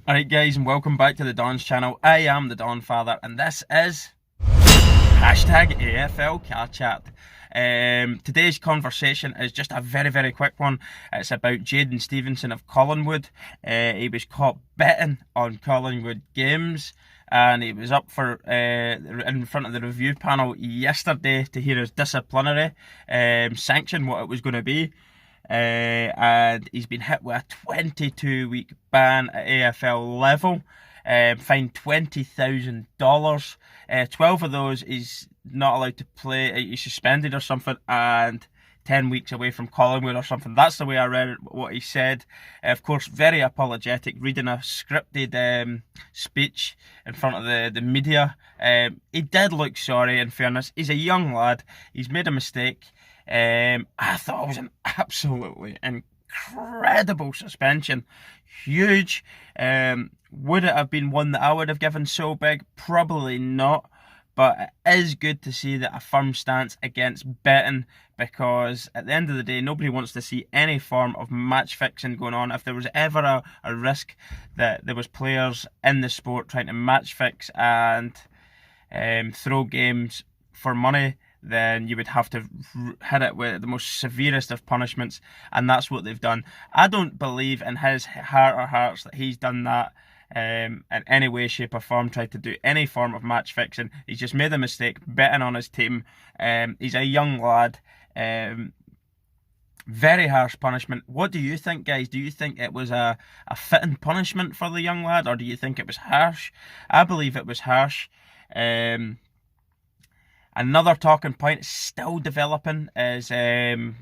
Alright guys, and welcome back to the Don's channel. I am the Donfather and this is hashtag AFL Car Chat. Today's conversation is just a very quick one. It's about Jaden Stephenson of Collingwood. He was caught betting on Collingwood games and he was up for in front of the review panel yesterday to hear his disciplinary sanction, what it was going to be. And he's been hit with a 22-week ban at AFL level, fined $20,000. 12 of those he's not allowed to play, he's suspended or something, and 10 weeks away from Collingwood or something. That's the way I read what he said. Of course, very apologetic, reading a scripted speech in front of the media. He did look sorry, in fairness. He's a young lad, he's made a mistake. I thought it was an absolutely incredible suspension. Huge. Would it have been one that I would have given so big? Probably not. But it is good to see that a firm stance against betting, because at the end of the day, nobody wants to see any form of match fixing going on. If there was ever a risk that there was players in the sport trying to match fix and throw games for money, then you would have to hit it with the most severest of punishments, and that's what they've done. I don't believe in his heart of hearts that he's done that in any way, shape or form, tried to do any form of match fixing. He's just made a mistake betting on his team. He's a young lad. Very harsh punishment. What do you think, guys? Do you think it was a fitting punishment for the young lad, or do you think it was harsh? I believe it was harsh. Another talking point still developing is the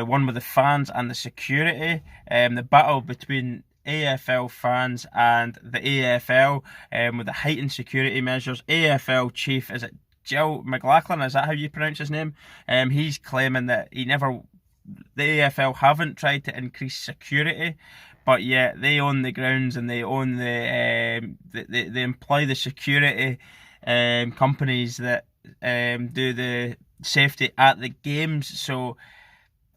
one with the fans and the security. The battle between AFL fans and the AFL with the heightened security measures. AFL chief, is it Jill McLachlan? Is that how you pronounce his name? He's claiming that the AFL haven't tried to increase security, but yet they own the grounds and they own they employ the security companies that do the safety at the games. So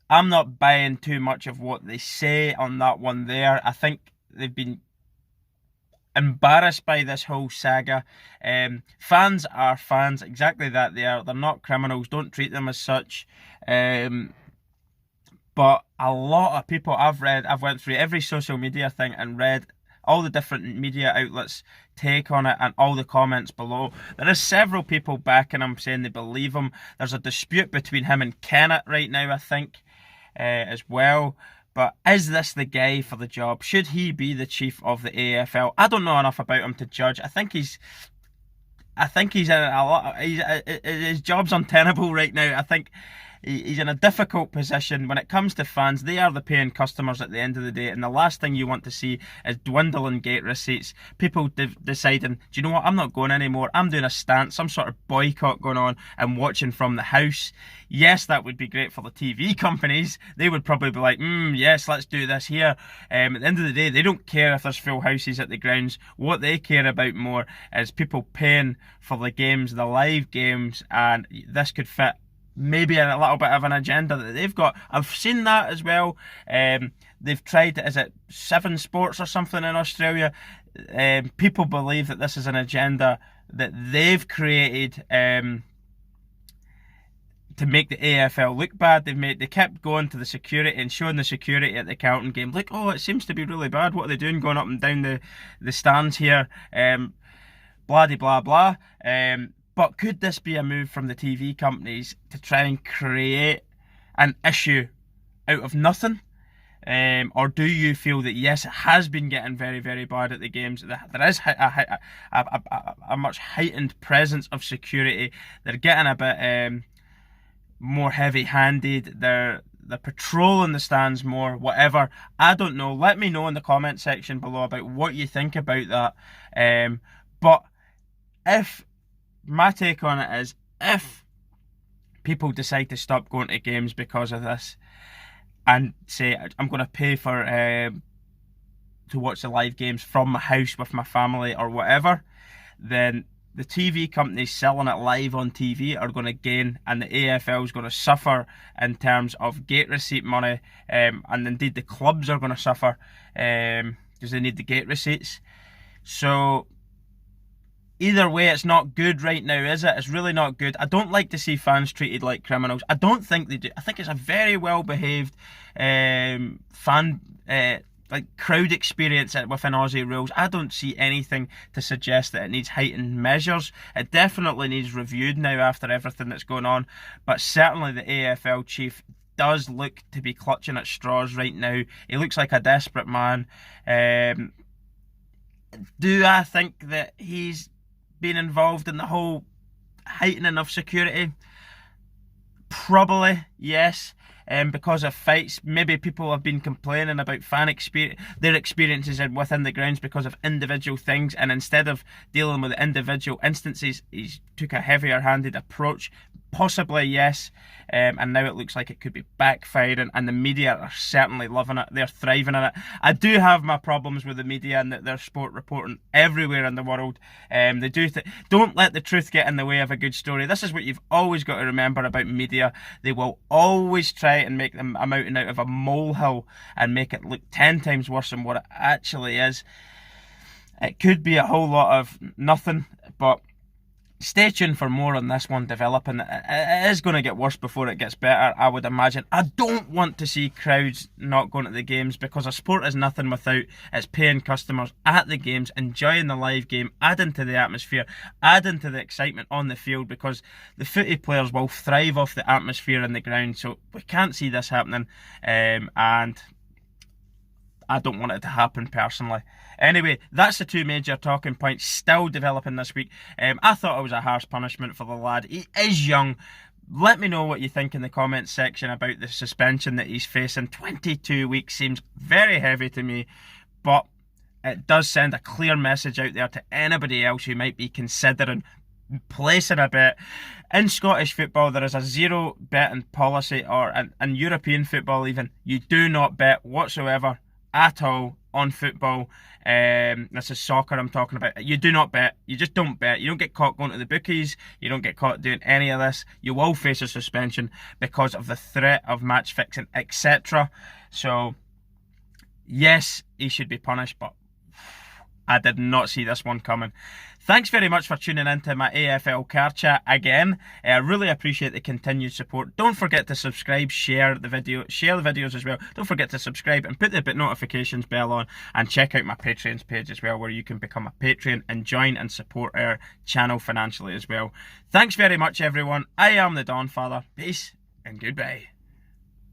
I'm not buying too much of what they say on that one there. I think they've been embarrassed by this whole saga. Fans are fans, exactly that they are. They're not criminals, don't treat them as such. But a lot of people I've went through every social media thing and read all the different media outlets' take on it and all the comments below. There is several people backing him, saying they believe him. There's a dispute between him and Kennett right now, I think, as well. But is this the guy for the job? Should he be the chief of the AFL? I don't know enough about him to judge. I think he's in a lot. His job's untenable right now. I think he's in a difficult position when it comes to fans. They are the paying customers at the end of the day, and the last thing you want to see is dwindling gate receipts. People deciding, do you know what, I'm not going anymore. I'm doing a stance, some sort of boycott going on, and watching from the house. Yes, that would be great for the TV companies. They would probably be like, yes, let's do this here. At the end of the day, they don't care if there's full houses at the grounds. What they care about more is people paying for the games, the live games, and this could fit maybe a little bit of an agenda that they've got. I've seen that as well. They've tried, is it 7 Sports or something in Australia? People believe that this is an agenda that they've created to make the AFL look bad. They kept going to the security and showing the security at the Carlton game. Like, oh, it seems to be really bad. What are they doing going up and down the stands here? Blah de blah blah. But could this be a move from the TV companies to try and create an issue out of nothing? Or do you feel that, yes, it has been getting very bad at the games? There is a much heightened presence of security. They're getting a bit more heavy-handed. They're patrolling the stands more, whatever. I don't know. Let me know in the comment section below about what you think about that. But my take on it is, if people decide to stop going to games because of this and say, I'm going to pay for to watch the live games from my house with my family or whatever, then the TV companies selling it live on TV are going to gain, and the AFL is going to suffer in terms of gate receipt money, and indeed the clubs are going to suffer. because they need the gate receipts. So either way, it's not good right now, is it? It's really not good. I don't like to see fans treated like criminals. I don't think they do. I think it's a very well-behaved fan, like crowd experience within Aussie rules. I don't see anything to suggest that it needs heightened measures. It definitely needs reviewed now after everything that's going on. But certainly the AFL chief does look to be clutching at straws right now. He looks like a desperate man. Do I think that he's been involved in the whole heightening of security? Probably, yes. Because of fights, maybe people have been complaining about their experiences within the grounds because of individual things, and instead of dealing with the individual instances, he's took a heavier-handed approach. Possibly, yes. And now it looks like it could be backfiring, and the media are certainly loving it. They're thriving in it. I do have my problems with the media and their sport reporting everywhere in the world. They don't let the truth get in the way of a good story. This is what you've always got to remember about media. They will always try and make them a mountain out of a molehill and make it look 10 times worse than what it actually is. It could be a whole lot of nothing, but stay tuned for more on this one developing. It is going to get worse before it gets better, I would imagine. I don't want to see crowds not going to the games, because a sport is nothing without its paying customers at the games, enjoying the live game, adding to the atmosphere, adding to the excitement on the field, because the footy players will thrive off the atmosphere in the ground. So we can't see this happening, and I don't want it to happen personally. Anyway, that's the two major talking points still developing this week. I thought it was a harsh punishment for the lad. He is young. Let me know what you think in the comments section about the suspension that he's facing. 22 weeks seems very heavy to me, but it does send a clear message out there to anybody else who might be considering placing a bet. In Scottish football, there is a zero betting policy, or in European football even, you do not bet whatsoever at all on football. This is soccer I'm talking about. You do not bet. You just don't bet. You don't get caught going to the bookies. You don't get caught doing any of this. You will face a suspension because of the threat of match fixing, etc. So yes, he should be punished, but I did not see this one coming. Thanks very much for tuning into my AFL car chat again. I really appreciate the continued support. Don't forget to subscribe, share the videos as well. Don't forget to subscribe and put the notifications bell on, and check out my Patreon page as well, where you can become a patron and join and support our channel financially as well. Thanks very much, everyone. I am the Donfather. Peace and goodbye.